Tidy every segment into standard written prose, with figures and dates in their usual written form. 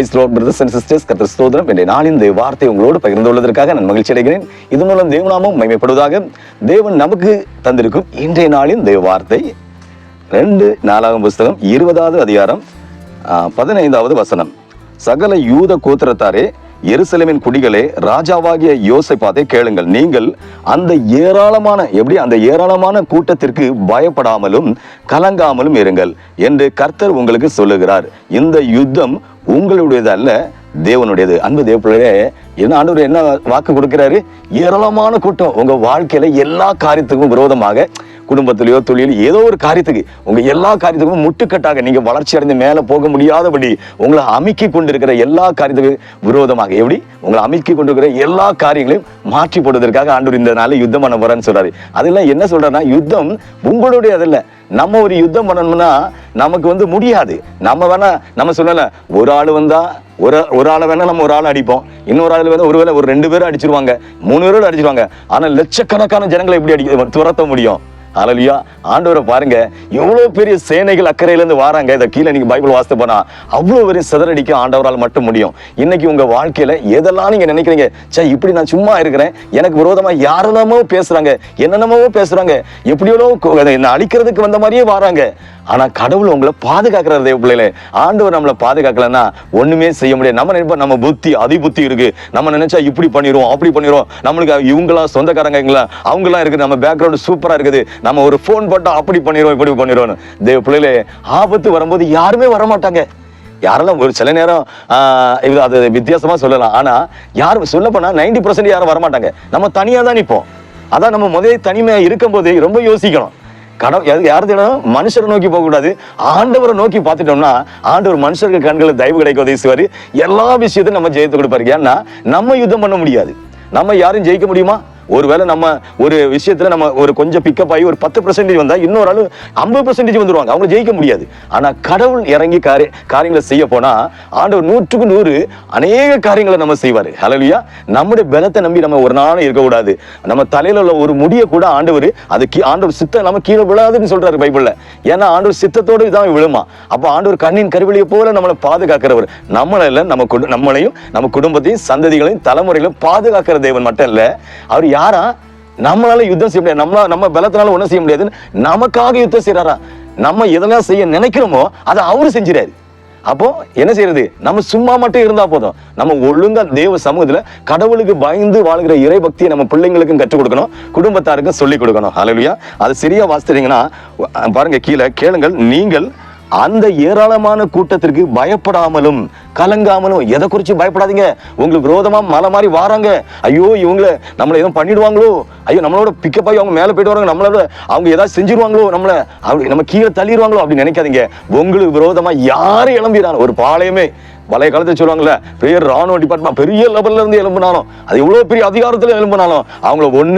Price lord brothers and sisters. கர்த்தர் ஸ்தோத்திரம். இன்றைய நாளின் இந்த வார்த்தை உங்களோடு பகிர்ந்து கொள்வதற்காக நான் மகிழ்ச்சி அடைகிறேன். இது மூலம் தேவநாமம் மகிமைப்படுவதாக. தேவன் நமக்கு தந்திருக்கும் இன்றைய நாளின் தேவ வார்த்தை 2 புஸ்தகம் 20வது அதிகாரம் 15வது வசனம். சகல யூத கோத்திரத்தாரே, எருசலேமின் குடிகளே, ராஜாவாகிய யோசேப்பாத்தை கேளுங்கள். நீங்கள் அந்த ஏராளமான கூட்டத்திற்கு பயப்படாமலும் கலங்காமலும் இருங்கள் என்று கர்த்தர் உங்களுக்கு சொல்லுகிறார். இந்த யுத்தம் உங்களுடையது அல்ல, தேவனுடையது. அன்பு தேவப்பிள்ளையே, என்ன ஆண்டவர் என்ன வாக்கு கொடுக்கிறாரு? ஏராளமான கூட்டம் உங்க வாழ்க்கையில எல்லா காரியத்துக்கும் விரோதமாக, குடும்பத்திலேயோ தொழில் ஏதோ ஒரு காரியத்துக்கு, உங்க எல்லா காரியத்துக்கும் முட்டுக்கட்டாக நீங்க வளர்ச்சி அடைந்து மேல போக முடியாதபடி உங்களை அமுக்கி கொண்டிருக்கிற எல்லா காரியத்துக்கும் விரோதமாக, எப்படி உங்களை அமுக்கி கொண்டிருக்கிற எல்லா காரியங்களையும் மாற்றி போடுவதற்காக ஆண்டவர் இந்த நாளை யுத்தம் பண்ண போறான்னு சொல்றாரு. அதெல்லாம் என்ன சொல்றாருன்னா, யுத்தம் உங்களுடைய அதில்ல. நம்ம ஒரு யுத்தம் பண்ணணும்னா நமக்கு முடியாது. நம்ம சொல்லல, ஒரு ஆள் வந்தா ஒரு ஆளை வேணா நம்ம ஒரு ஆள் அடிப்போம், இன்னொரு ஆள் வேணா ஒருவேளை ஒரு 2 பேரும் அடிச்சிருவாங்க, 3 பேரும் அடிச்சிருவாங்க. ஆனா லட்சக்கணக்கான ஜனங்களை எப்படி துரத்த முடியும்? ஹல்லேலூயா. ஆண்டவரை பாருங்க, எவ்வளவு பெரிய சேனைகள் அக்கறையில இருந்து வராங்க. இதை கீழே நீங்க பைபிள் வாசித்து போனா அவ்வளவு பெரிய சிதறடிக்க ஆண்டவரால் மட்டும் முடியும். இன்னைக்கு உங்க வாழ்க்கையில எதெல்லாம் நீங்க நினைக்கிறீங்க, சே இப்படி நான் சும்மா இருக்கிறேன், எனக்கு விரோதமா யாரெல்லாமோ பேசுறாங்க, என்னென்னமோ பேசுறாங்க, எப்படியோ என்ன அழிக்கிறதுக்கு வந்த மாதிரியே வராங்க. ஆனா கடவுள் உங்களை பாதுகாக்கிறார். தேவ பிள்ளைகளே, ஆண்டவர் நம்மளை பாதுகாக்கலன்னா ஒண்ணுமே செய்ய முடியாது. நம்ம நினைப்போம் நம்ம புத்தி அதிபுத்தி இருக்கு, நம்ம நினைச்சா இப்படி பண்ணிடுவோம் அப்படி பண்ணிடுவோம், நம்மளுக்கு இவங்களா சொந்தக்காரங்களா அவங்களாம் இருக்குது, நம்ம பேக்ரவுண்ட் சூப்பரா இருக்குது, நம்ம ஒரு போன் போட்டா அப்படி பண்ணிடுவோம் இப்படி பண்ணிடுவோம். தேவ பிள்ளைகளே, ஆபத்து வரும்போது யாருமே வரமாட்டாங்க. யாரெல்லாம் ஒரு சில நேரம் அது வித்தியாசமா சொல்லலாம். ஆனா யாரும் சொல்ல போனா 90% யாரும் வரமாட்டாங்க. நம்ம தனியா தான் நிற்போம். அதான் நம்ம முதல் தனிமையா இருக்கும் போது ரொம்ப யோசிக்கணும். யாரும் மனுஷரை நோக்கி போக கூடாது, ஆண்டவரை நோக்கி பார்த்துட்டோம்னா ஆண்டவர் மனுஷருக்கு கண்களை தயவு கிடைக்க உதவி செய்வாரு. எல்லா விஷயத்தையும் நம்ம ஜெயித்து கொடுப்பாரு. ஏன்னா நம்ம யுத்தம் பண்ண முடியாது, நம்ம யாரும் ஜெயிக்க முடியுமா? ஒருவேளை நம்ம ஒரு விஷயத்துல நம்ம ஒரு கொஞ்சம் பிக்கப் ஆகி ஒரு 10% வந்தா இன்னொரு ஆளு 50% வந்துருவாங்க, அவங்க ஜெயிக்க முடியாது. ஆனா கடவுள் இறங்கி காரியங்களை செய்ய போனா ஆண்டவர் 100க்கு 100 அநேக காரியங்களை நம்ம செய்வாரு. ஹல்லேலூயா. நம்முடைய பலத்தை நம்பி நம்ம ஒரு நாளும் இருக்கக்கூடாது. நம்ம தலையில உள்ள ஒரு முடிய கூட ஆண்டவர் ஆண்டவர் சித்தம் நம்ம கீழே விழாதுன்னு சொல்றாரு பைபிள்ல. ஏன்னா ஆண்டவர் சித்தத்தோடு இதான் விழுமா. அப்ப ஆண்டவர் கண்ணின் கருவிலியை போல நம்மளை பாதுகாக்கிறவர். நம்மளையும் நம்ம குடும்பத்தையும் சந்ததிகளையும் தலைமுறைகளையும் பாதுகாக்கிற தேவன் மட்டும் இல்ல, அவர் யாரா? நம்மளால யுத்தம் செய்ய முடியாது, நம்ம பலத்தினால ஒண்ணும் செய்ய முடியாது, நமக்காக யுத்தம் செய்யறாரா. நம்ம எதெல்லாம் செய்ய நினைக்கிறோமோ அதை அவரு செஞ்சிடாரு. அப்போ என்ன செய்யறது? நம்ம சும்மா மட்டும் இருந்தா போதும். நம்ம ஒழுங்கா தேவ சமூகத்துல கடவுளுக்கு பயந்து வாழ்கிற இறை பக்தியை நம்ம பிள்ளைங்களுக்கும் கற்றுக் கொடுக்கணும், குடும்பத்தாருக்கும் சொல்லிக் கொடுக்கணும். ஹல்லேலூயா. அது சரியா வாசித்தீங்கன்னா பாருங்க, கீழே கேளுங்கள். நீங்கள் அந்த ஏராளமான கூட்டத்திற்கு பயப்படாமலும் கலங்காமலும். எதை குறிச்சு பயப்படாதீங்க. உங்களுக்கு விரோதமா மலை மாதிரி வாராங்க, ஐயோ இவங்களை நம்மளை எதுவும் பண்ணிடுவாங்களோ, ஐயோ நம்மளோட பிக்கப் ஆகி அவங்க மேல போயிட்டு வராங்க, நம்மளோட அவங்க ஏதாவது செஞ்சிருவாங்களோ, நம்ம கீழே தள்ளிடுவாங்களோ அப்படின்னு நினைக்காதீங்க. உங்களுக்கு விரோதமா யாரும் எழும்பிறாங்க, ஒரு பாளையமே பழைய காலத்தில் சொல்லுவாங்கல்ல, பெரிய ராணுவ டிபார்ட்மெண்ட் பெரிய லெவல்ல இருந்து எழும்பினாலும், அது எவ்வளவு பெரிய அதிகாரத்துல எழும்பினாலும்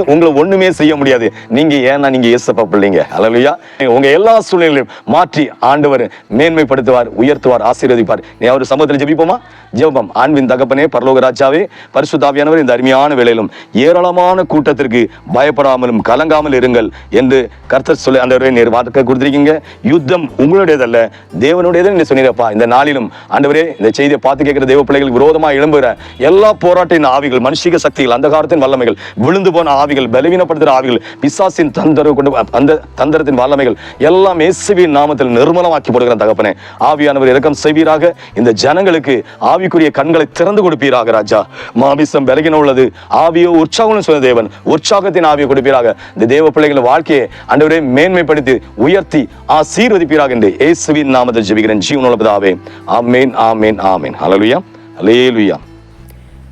உங்களை ஒண்ணுமே செய்ய முடியாது. நீங்க ஏன்னா நீங்க இயேசுப்பா பிள்ளைங்க. ஹல்லேலூயா. உங்க எல்லா சூழ்நிலையும் மாற்றி ஆண்டவர் மேன்மைப்படுத்துவார், உயர்த்துவார், ஆசீர்வதிப்பார். நீ அவர் சமூகத்தில் ஜெபிப்போமா? ஜெபம். ஆண்பின் தகப்பனே, பரலோக ராஜாவே, பரிசுத்த ஆவியானவர், இந்த அருமையான வேளையிலும் ஏராளமான கூட்டத்திற்கு பயப்படாமலும் கலங்காமல் இருங்கள் என்று கர்த்தர் சொல்லி ஆண்டவரே நீர் வார்த்தை கொடுத்திருக்கீங்க. யுத்தம் உங்களுடையதல்ல, தேவனுடையது நீ சொன்னீரப்பா. இந்த நாளிலும் ஆண்டவரே, இந்த செய்தியை பார்த்து கேட்கிற தேவ பிள்ளைகளுக்கு விரோதமாக எழும்புகிற எல்லா போராட்டின் ஆவிகள், மனுஷிக சக்திகள், அந்த காலத்தின் வல்லமைகள், விழுந்து போன ஆவிகள், பலவீனப்படுத்துகிற ஆவிகள், பிசாசின் தந்திரத்தின் வல்லமைகள் எல்லாம் இயேசுவின் நாமத்தில் நிர்மலமாக்கி போடுகிற தகப்பனே, ஆவியானவர் இரக்கம் செய்வீராக. இந்த ஜனங்களுக்கு ஆவிக்குரிய கண்களை திறந்து கொடுப்பீராக ராஜா. மாமிசம் பலகீனம் உள்ளது, ஆவியோ உற்சாகம் சொன்ன தேவன், உற்சாகத்தின் ஆவியை கொடுப்பீராக. இந்த தேவ பிள்ளைகளின் வாழ்க்கையை ஆண்டவரே மேன்மைப்படுத்தி உயர்த்தி ஆசீர்வதிப்பீராக என்று இயேசுவின் நாமத்தில் ஜெபிக்கிறேன் ஜீவனுள்ள பிதாவே. ஆமென், ஆமென், ஆமென். ஹல்லேலூயா, ஹல்லேலூயா.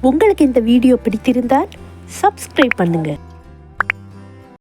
உங்களுக்கு இந்த வீடியோ பிடித்திருந்தால் சப்ஸ்கிரைப் பண்ணுங்க.